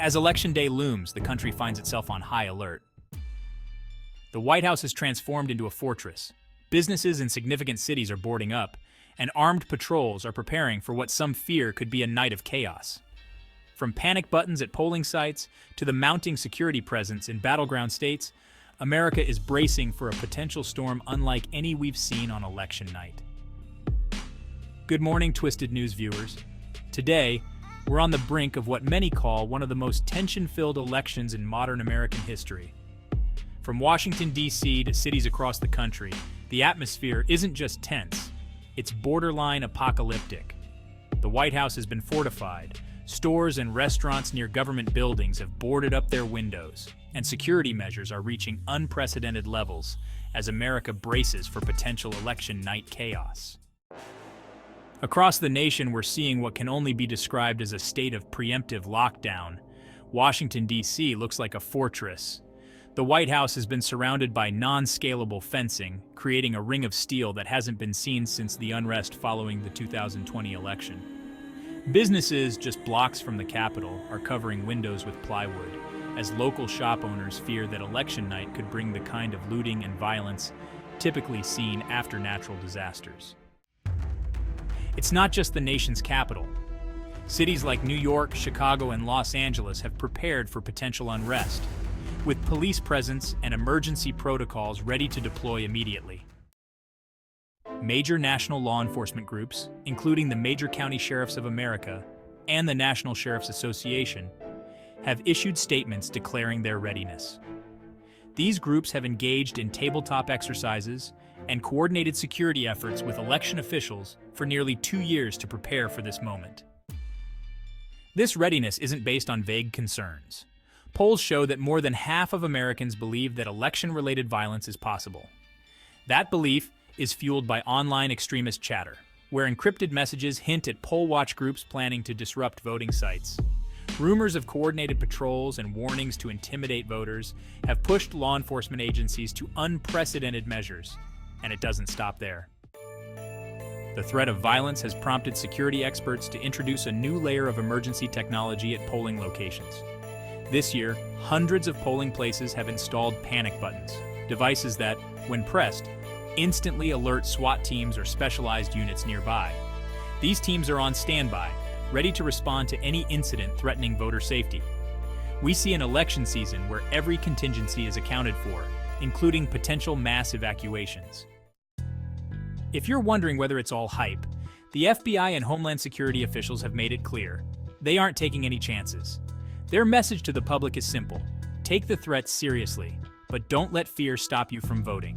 As Election Day looms, the country finds itself on high alert. The White House has transformed into a fortress. Businesses in significant cities are boarding up, and armed patrols are preparing for what some fear could be a night of chaos. From panic buttons at polling sites to the mounting security presence in battleground states, America is bracing for a potential storm unlike any we've seen on election night. Good morning, Twisted News viewers. Today, we're on the brink of what many call one of the most tension-filled elections in modern American history. From Washington, D.C. to cities across the country, the atmosphere isn't just tense, it's borderline apocalyptic. The White House has been fortified. Stores and restaurants near government buildings have boarded up their windows, and security measures are reaching unprecedented levels as America braces for potential election night chaos. Across the nation, we're seeing what can only be described as a state of preemptive lockdown. Washington, D.C. looks like a fortress. The White House has been surrounded by non-scalable fencing, creating a ring of steel that hasn't been seen since the unrest following the 2020 election. Businesses just blocks from the Capitol are covering windows with plywood, as local shop owners fear that election night could bring the kind of looting and violence typically seen after natural disasters. It's not just the nation's capital. Cities like New York, Chicago, and Los Angeles have prepared for potential unrest, with police presence and emergency protocols ready to deploy immediately. Major national law enforcement groups, including the Major County Sheriffs of America and the National Sheriffs Association, have issued statements declaring their readiness. These groups have engaged in tabletop exercises and coordinated security efforts with election officials for nearly 2 years to prepare for this moment. This readiness isn't based on vague concerns. Polls show that more than half of Americans believe that election-related violence is possible. That belief is fueled by online extremist chatter, where encrypted messages hint at poll watch groups planning to disrupt voting sites. Rumors of coordinated patrols and warnings to intimidate voters have pushed law enforcement agencies to unprecedented measures, and it doesn't stop there. The threat of violence has prompted security experts to introduce a new layer of emergency technology at polling locations. This year, hundreds of polling places have installed panic buttons, devices that, when pressed, instantly alert SWAT teams or specialized units nearby. These teams are on standby, ready to respond to any incident threatening voter safety. We see an election season where every contingency is accounted for, including potential mass evacuations. If you're wondering whether it's all hype, the FBI and Homeland Security officials have made it clear. They aren't taking any chances. Their message to the public is simple: take the threats seriously, but don't let fear stop you from voting.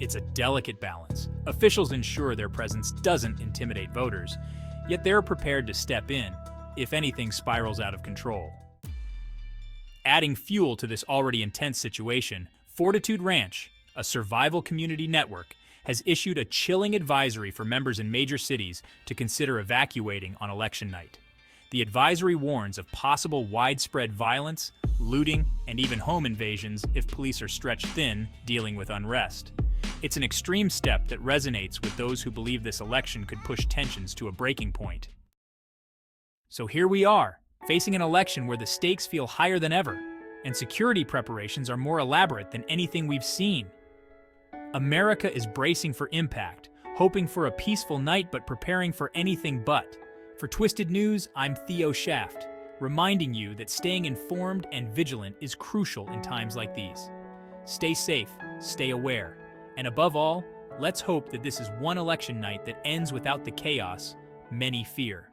It's a delicate balance. Officials ensure their presence doesn't intimidate voters, yet they're prepared to step in if anything spirals out of control. Adding fuel to this already intense situation, Fortified Ranch, a survival community network, has issued a chilling advisory for members in major cities to consider evacuating on election night. The advisory warns of possible widespread violence, looting, and even home invasions if police are stretched thin dealing with unrest. It's an extreme step that resonates with those who believe this election could push tensions to a breaking point. So here we are, facing an election where the stakes feel higher than ever, and security preparations are more elaborate than anything we've seen. America is bracing for impact, hoping for a peaceful night but preparing for anything but. For Twisted News, I'm Theo Shaft, reminding you that staying informed and vigilant is crucial in times like these. Stay safe, stay aware, and above all, let's hope that this is one election night that ends without the chaos many fear.